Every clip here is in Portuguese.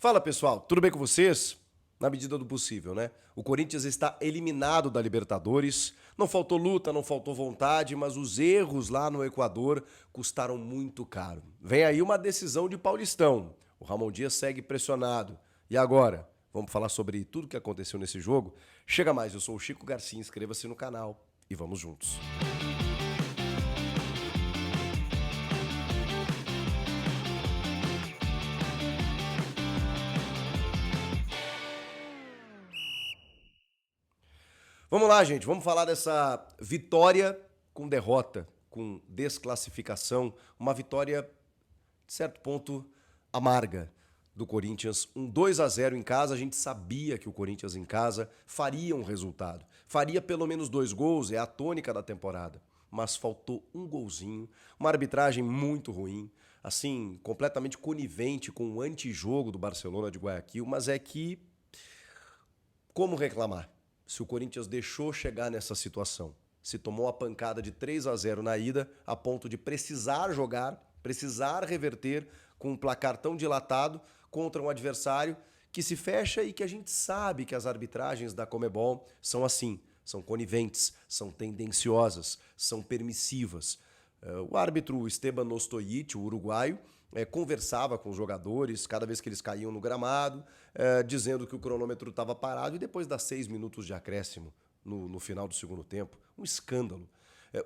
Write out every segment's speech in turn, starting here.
Fala pessoal, tudo bem com vocês? Na medida do possível, né? O Corinthians está eliminado da Libertadores. Não faltou luta, não faltou vontade, mas os erros lá no Equador custaram muito caro. Vem aí uma decisão de Paulistão. O Ramon Dias segue pressionado. E agora? Vamos falar sobre tudo que aconteceu nesse jogo? Chega mais, eu sou o Chico Garcia, inscreva-se no canal e vamos juntos. Vamos lá, gente. Vamos falar dessa vitória com derrota, com desclassificação. Uma vitória, de certo ponto, amarga do Corinthians. Um 2-0 em casa. A gente sabia que o Corinthians em casa faria um resultado. Faria pelo menos 2 gols. É a tônica da temporada. Mas faltou um golzinho. Uma arbitragem muito ruim. Assim, completamente conivente com o antijogo do Barcelona de Guayaquil. Mas é que... como reclamar? Se o Corinthians deixou chegar nessa situação, se tomou a pancada de 3-0 na ida, a ponto de precisar jogar, precisar reverter com um placar tão dilatado contra um adversário que se fecha e que a gente sabe que as arbitragens da Conmebol são assim, são coniventes, são tendenciosas, são permissivas. O árbitro Esteban Ostojic, o uruguaio, conversava com os jogadores cada vez que eles caíam no gramado, dizendo que o cronômetro estava parado e depois dá 6 minutos de acréscimo no final do segundo tempo. Um escândalo.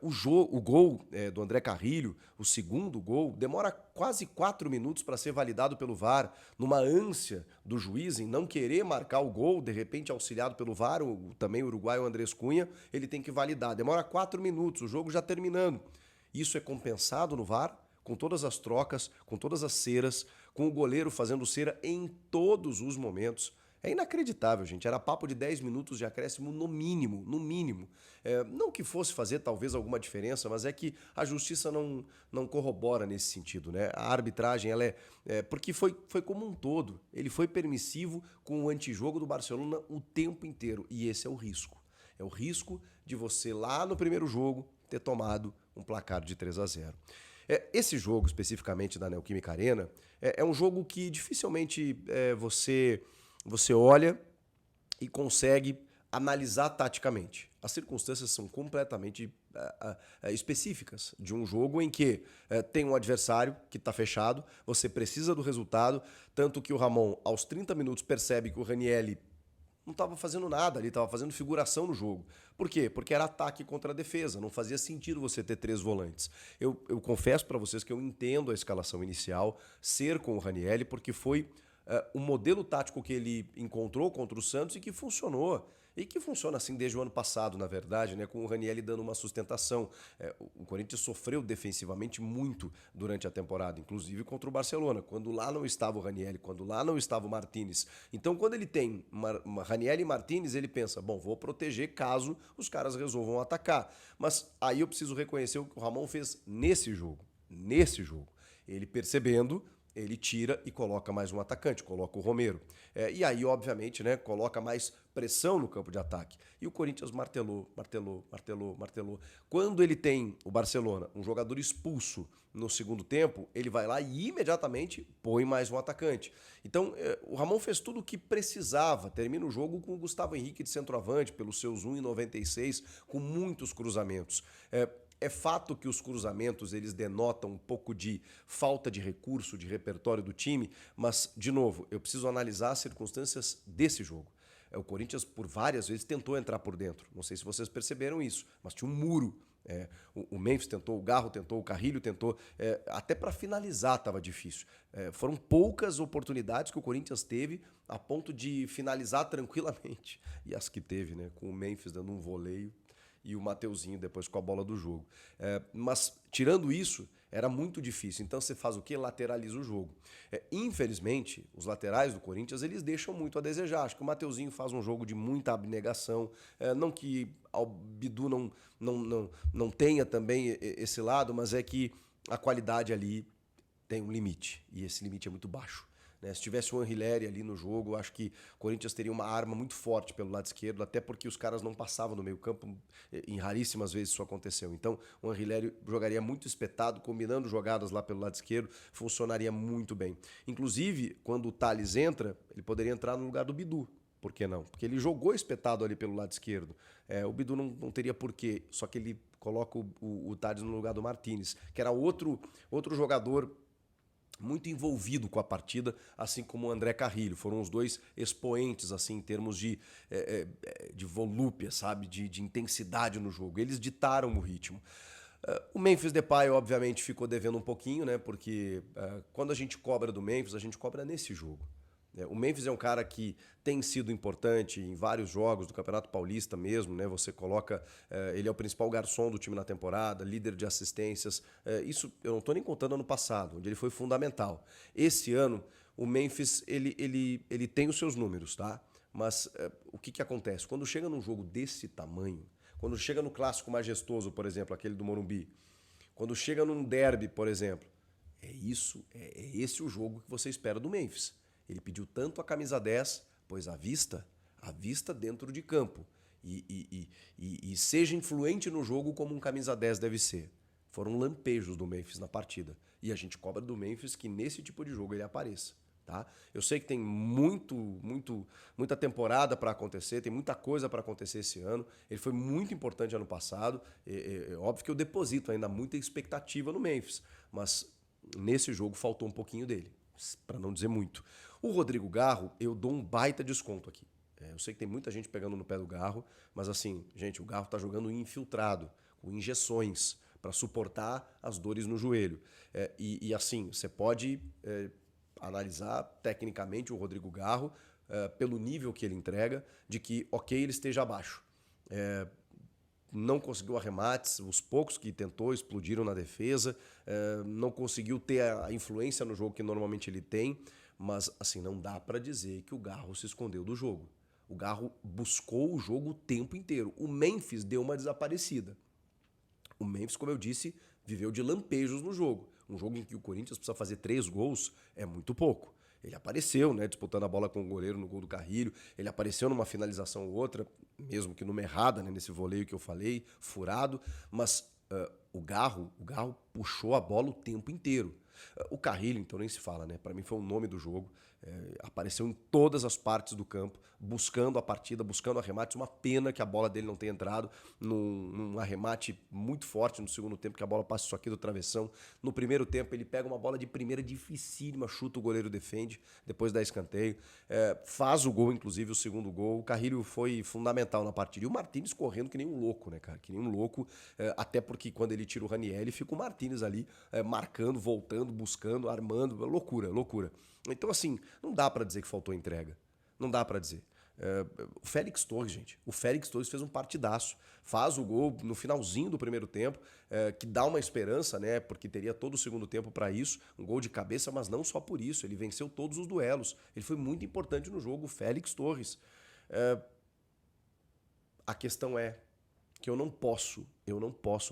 O gol do André Carrilho, o segundo gol, demora quase 4 minutos para ser validado pelo VAR, numa ânsia do juiz em não querer marcar o gol, de repente auxiliado pelo VAR, também o uruguaio Andrés Cunha, ele tem que validar. Demora 4 minutos, o jogo já terminando. Isso é compensado no VAR, com todas as trocas, com todas as ceras, com o goleiro fazendo cera em todos os momentos. É inacreditável, gente. Era papo de 10 minutos de acréscimo no mínimo, no mínimo. Não que fosse fazer talvez alguma diferença, mas é que a justiça não corrobora nesse sentido, né? A arbitragem, ela porque foi como um todo. Ele foi permissivo com o antijogo do Barcelona o tempo inteiro. E esse é o risco. É o risco de você lá no primeiro jogo ter tomado um placar de 3-0. Esse jogo, especificamente da Neoquímica Arena, é um jogo que dificilmente você olha e consegue analisar taticamente. As circunstâncias são completamente específicas de um jogo em que tem um adversário que está fechado, você precisa do resultado, tanto que o Ramon, aos 30 minutos, percebe que o Ranieri não estava fazendo nada ali, estava fazendo figuração no jogo. Por quê? Porque era ataque contra a defesa, não fazia sentido você ter 3 volantes. Eu confesso para vocês que eu entendo a escalação inicial, ser com o Ranieri, porque foi o modelo tático que ele encontrou contra o Santos e que funcionou. E que funciona assim desde o ano passado, na verdade, né, com o Ranieri dando uma sustentação. O Corinthians sofreu defensivamente muito durante a temporada, inclusive contra o Barcelona, quando lá não estava o Ranieri, quando lá não estava o Martínez. Então, quando ele tem uma Ranieri e Martínez, ele pensa, bom, vou proteger caso os caras resolvam atacar. Mas aí eu preciso reconhecer o que o Ramon fez nesse jogo. Nesse jogo. Ele percebendo... ele tira e coloca mais um atacante, coloca o Romero. E aí, obviamente, né, coloca mais pressão no campo de ataque. E o Corinthians martelou. Quando ele tem o Barcelona, um jogador expulso no segundo tempo, ele vai lá e imediatamente põe mais um atacante. Então, o Ramon fez tudo o que precisava. Termina o jogo com o Gustavo Henrique de centroavante, pelos seus 1,96, com muitos cruzamentos. É fato que os cruzamentos eles denotam um pouco de falta de recurso, de repertório do time, mas, de novo, eu preciso analisar as circunstâncias desse jogo. O Corinthians, por várias vezes, tentou entrar por dentro. Não sei se vocês perceberam isso, mas tinha um muro. O Memphis tentou, o Garro tentou, o Carrilho tentou. Até para finalizar estava difícil. Foram poucas oportunidades que o Corinthians teve a ponto de finalizar tranquilamente. E as que teve, né? Com o Memphis dando um voleio e o Mateuzinho depois com a bola do jogo. Mas, tirando isso, era muito difícil. Então, você faz o quê? Lateraliza o jogo. Infelizmente, os laterais do Corinthians, eles deixam muito a desejar. Acho que o Mateuzinho faz um jogo de muita abnegação. Não que o Bidu não tenha também esse lado, mas é que a qualidade ali tem um limite. E esse limite é muito baixo. né? Se tivesse o Anrileri ali no jogo, eu acho que o Corinthians teria uma arma muito forte pelo lado esquerdo, até porque os caras não passavam no meio campo, em raríssimas vezes isso aconteceu. Então o Anrileri jogaria muito espetado, combinando jogadas lá pelo lado esquerdo, funcionaria muito bem. Inclusive, quando o Tales entra, ele poderia entrar no lugar do Bidu. Por que não? Porque ele jogou espetado ali pelo lado esquerdo. O Bidu não teria porquê, só que ele coloca o Tades no lugar do Martinez, que era outro jogador muito envolvido com a partida, assim como o André Carrilho. Foram os dois expoentes, assim, em termos de volúpia, sabe? De intensidade no jogo. Eles ditaram o ritmo. O Memphis Depay, obviamente, ficou devendo um pouquinho, né? Porque quando a gente cobra do Memphis, a gente cobra nesse jogo. O Memphis é um cara que tem sido importante em vários jogos do Campeonato Paulista mesmo, né? Você coloca, ele é o principal garçom do time na temporada, líder de assistências. Isso eu não estou nem contando ano passado, onde ele foi fundamental. Esse ano, o Memphis, ele tem os seus números, tá? Mas o que acontece? Quando chega num jogo desse tamanho, quando chega no clássico majestoso, por exemplo, aquele do Morumbi, quando chega num derby, por exemplo, é esse o jogo que você espera do Memphis. Ele pediu tanto a camisa 10, pois a vista dentro de campo. E seja influente no jogo como um camisa 10 deve ser. Foram lampejos do Memphis na partida. E a gente cobra do Memphis que nesse tipo de jogo ele apareça. Tá? Eu sei que tem muita temporada para acontecer, tem muita coisa para acontecer esse ano. Ele foi muito importante ano passado. É óbvio que eu deposito ainda muita expectativa no Memphis, mas nesse jogo faltou um pouquinho dele, para não dizer muito. O Rodrigo Garro, eu dou um baita desconto aqui. Eu sei que tem muita gente pegando no pé do Garro, mas assim, gente, o Garro tá jogando infiltrado, com injeções, para suportar as dores no joelho. Assim, você pode analisar tecnicamente o Rodrigo Garro pelo nível que ele entrega, de que, ok, ele esteja abaixo. Não conseguiu arremates, os poucos que tentou explodiram na defesa, não conseguiu ter a influência no jogo que normalmente ele tem, mas assim, não dá para dizer que o Garro se escondeu do jogo. O Garro buscou o jogo o tempo inteiro. O Memphis deu uma desaparecida. O Memphis, como eu disse, viveu de lampejos no jogo. Um jogo em que o Corinthians precisa fazer 3 gols é muito pouco. Ele apareceu, né, disputando a bola com o goleiro no gol do Carrilho. Ele apareceu numa finalização ou outra, mesmo que numa errada, né, nesse voleio que eu falei, furado. Mas o Garro puxou a bola o tempo inteiro. O Carrilho, então, nem se fala, né? Para mim foi o nome do jogo. Apareceu em todas as partes do campo, buscando a partida, buscando arremates. Uma pena que a bola dele não tenha entrado num arremate muito forte no segundo tempo, que a bola passa isso aqui do travessão. No primeiro tempo, ele pega uma bola de primeira dificílima, chuta, o goleiro defende, depois dá escanteio. Faz o gol, inclusive, o segundo gol. O Carrilho foi fundamental na partida. E o Martinez correndo que nem um louco, né, cara? Que nem um louco, até porque quando ele tira o Ranieri, fica o Martinez ali marcando, voltando, buscando, armando. Loucura, loucura. Então, assim, não dá pra dizer que faltou entrega. Não dá pra dizer. O Félix Torres, gente. O Félix Torres fez um partidaço. Faz o gol no finalzinho do primeiro tempo, que dá uma esperança, né? Porque teria todo o segundo tempo pra isso. Um gol de cabeça, mas não só por isso. Ele venceu todos os duelos. Ele foi muito importante no jogo, o Félix Torres. A questão é que eu não posso,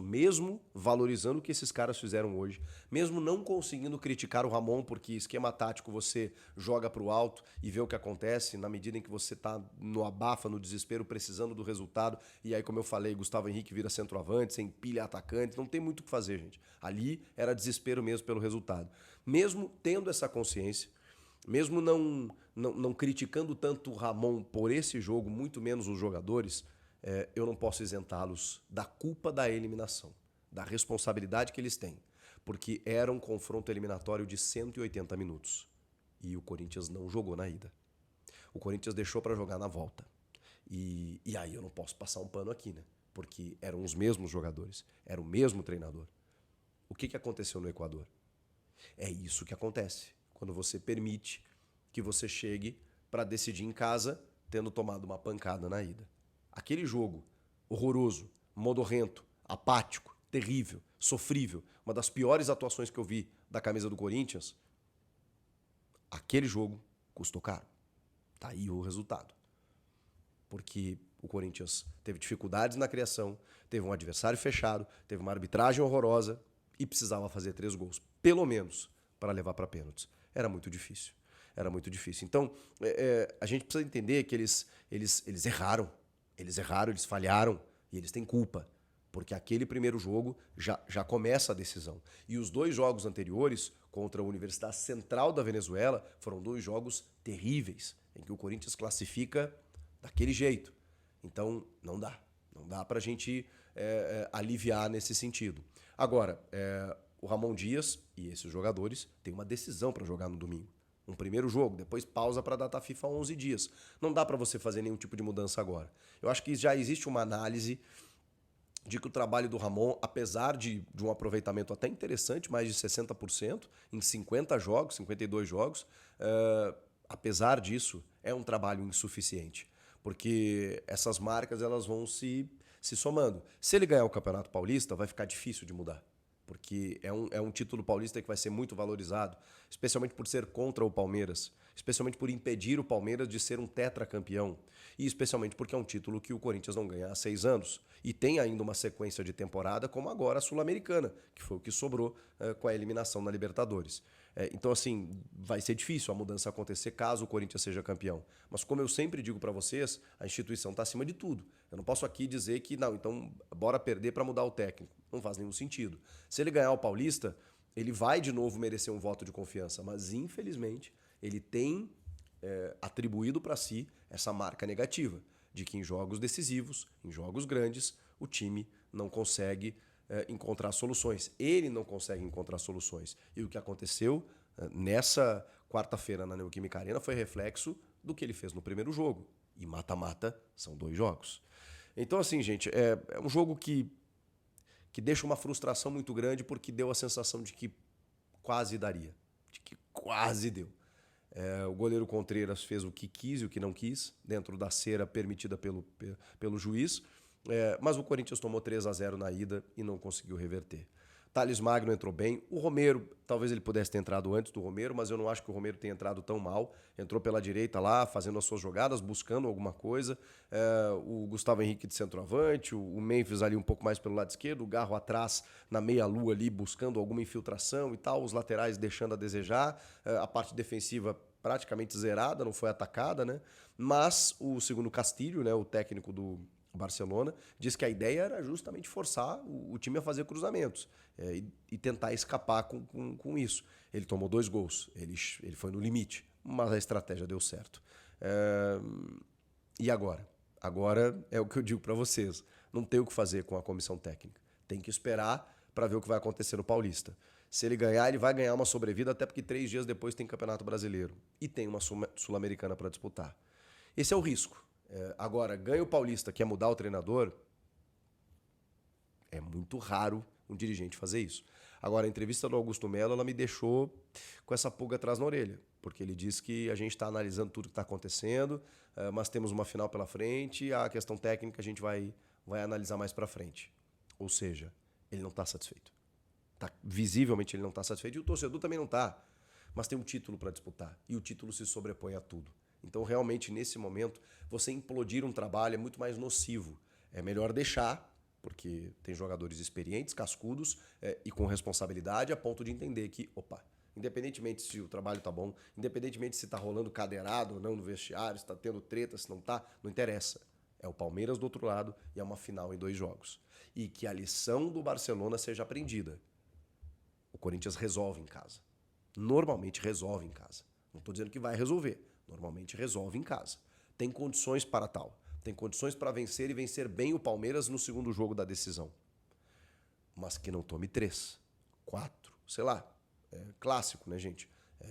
mesmo valorizando o que esses caras fizeram hoje, mesmo não conseguindo criticar o Ramon, porque esquema tático você joga pro alto e vê o que acontece na medida em que você tá no abafa, no desespero, precisando do resultado, e aí, como eu falei, Gustavo Henrique vira centroavante, sem pilha atacante, não tem muito o que fazer, gente. Ali era desespero mesmo pelo resultado. Mesmo tendo essa consciência, mesmo não criticando tanto o Ramon por esse jogo, muito menos os jogadores, eu não posso isentá-los da culpa da eliminação, da responsabilidade que eles têm, porque era um confronto eliminatório de 180 minutos e o Corinthians não jogou na ida. O Corinthians deixou para jogar na volta. E aí eu não posso passar um pano aqui, né? Porque eram os mesmos jogadores, era o mesmo treinador. O que aconteceu no Equador? É isso que acontece quando você permite que você chegue para decidir em casa tendo tomado uma pancada na ida. Aquele jogo horroroso, modorrento, apático, terrível, sofrível, uma das piores atuações que eu vi da camisa do Corinthians, aquele jogo custou caro. Tá aí o resultado. Porque o Corinthians teve dificuldades na criação, teve um adversário fechado, teve uma arbitragem horrorosa e precisava fazer 3 gols, pelo menos, para levar para pênaltis. Era muito difícil. era muito difícil. Então, a gente precisa entender que eles erraram. Eles erraram, eles falharam e eles têm culpa. Porque aquele primeiro jogo já começa a decisão. E os 2 jogos anteriores contra a Universidade Central da Venezuela foram 2 jogos terríveis, em que o Corinthians classifica daquele jeito. Então, não dá. Não dá para a gente aliviar nesse sentido. Agora, o Ramon Dias e esses jogadores têm uma decisão para jogar no domingo. Um primeiro jogo, depois pausa para a data FIFA 11 dias. Não dá para você fazer nenhum tipo de mudança agora. Eu acho que já existe uma análise de que o trabalho do Ramon, apesar de um aproveitamento até interessante, mais de 60%, em 50 jogos, 52 jogos, apesar disso, é um trabalho insuficiente. Porque essas marcas elas vão se somando. Se ele ganhar o Campeonato Paulista, vai ficar difícil de mudar. Porque é um título paulista que vai ser muito valorizado, especialmente por ser contra o Palmeiras, especialmente por impedir o Palmeiras de ser um tetracampeão e especialmente porque é um título que o Corinthians não ganha há 6 anos. E tem ainda uma sequência de temporada como agora a Sul-Americana, que foi o que sobrou com a eliminação na Libertadores. Então, assim, vai ser difícil a mudança acontecer caso o Corinthians seja campeão. Mas como eu sempre digo para vocês, a instituição está acima de tudo. Eu não posso aqui dizer que, não, então bora perder para mudar o técnico. Não faz nenhum sentido. Se ele ganhar o Paulista, ele vai de novo merecer um voto de confiança. Mas, infelizmente, ele tem atribuído para si essa marca negativa de que em jogos decisivos, em jogos grandes, o time não consegue encontrar soluções. Ele não consegue encontrar soluções. E o que aconteceu nessa quarta-feira na Neoquímica Arena foi reflexo do que ele fez no primeiro jogo. E mata-mata são 2 jogos. Então, assim, gente, é um jogo que deixa uma frustração muito grande porque deu a sensação de que quase daria. De que quase deu. O goleiro Contreras fez o que quis e o que não quis, dentro da cera permitida pelo juiz. Mas o Corinthians tomou 3-0 na ida e não conseguiu reverter. Thales Magno entrou bem. O Romero, talvez ele pudesse ter entrado antes do Romero, mas eu não acho que o Romero tenha entrado tão mal. Entrou pela direita lá, fazendo as suas jogadas, buscando alguma coisa. O Gustavo Henrique de centroavante, o Memphis ali um pouco mais pelo lado esquerdo, o Garro atrás na meia-lua ali, buscando alguma infiltração e tal. Os laterais deixando a desejar. A parte defensiva praticamente zerada, não foi atacada, né? Mas o segundo Castilho, né, o técnico do Barcelona, diz que a ideia era justamente forçar o time a fazer cruzamentos e tentar escapar com isso. Ele tomou 2 gols, ele foi no limite, mas a estratégia deu certo. E agora? Agora é o que eu digo para vocês, não tem o que fazer com a comissão técnica. Tem que esperar para ver o que vai acontecer no Paulista. Se ele ganhar, ele vai ganhar uma sobrevida, até porque 3 dias depois tem Campeonato Brasileiro e tem uma Sul-Americana para disputar. Esse é o risco. Agora, ganha o Paulista, quer mudar o treinador, é muito raro um dirigente fazer isso. Agora, a entrevista do Augusto Melo, ela me deixou com essa pulga atrás na orelha, porque ele diz que a gente está analisando tudo que está acontecendo, mas temos uma final pela frente, a questão técnica a gente vai analisar mais para frente. Ou seja, ele não está satisfeito. Visivelmente ele não está satisfeito e o torcedor também não está. Mas tem um título para disputar e o título se sobrepõe a tudo. Então, realmente, nesse momento, você implodir um trabalho é muito mais nocivo. É melhor deixar, porque tem jogadores experientes, cascudos e com responsabilidade a ponto de entender que, opa, independentemente se o trabalho está bom, independentemente se está rolando cadeirado ou não no vestiário, se está tendo treta, se não está, não interessa. É o Palmeiras do outro lado e é uma final em 2 jogos. E que a lição do Barcelona seja aprendida. O Corinthians resolve em casa. Normalmente resolve em casa. Não estou dizendo que vai resolver. Normalmente resolve em casa. Tem condições para tal. Tem condições para vencer e vencer bem o Palmeiras no segundo jogo da decisão. Mas que não tome 3, 4, sei lá. É clássico, né, gente?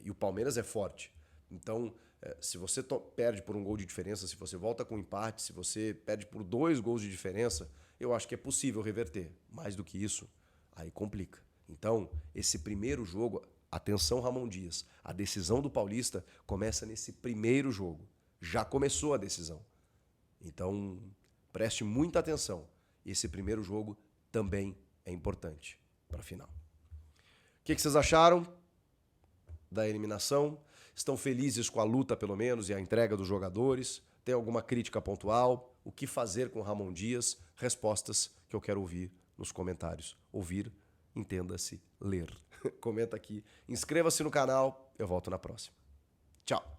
E o Palmeiras é forte. Então, se você perde por 1 gol de diferença, se você volta com empate, se você perde por 2 gols de diferença, eu acho que é possível reverter. Mais do que isso, aí complica. Então, esse primeiro jogo, atenção Ramon Dias, a decisão do Paulista começa nesse primeiro jogo. Já começou a decisão. Então, preste muita atenção. Esse primeiro jogo também é importante para a final. O que vocês acharam da eliminação? Estão felizes com a luta, pelo menos, e a entrega dos jogadores? Tem alguma crítica pontual? O que fazer com Ramon Dias? Respostas que eu quero ouvir nos comentários. Ouvir, entenda-se, ler. Comenta aqui. Inscreva-se no canal. Eu volto na próxima. Tchau.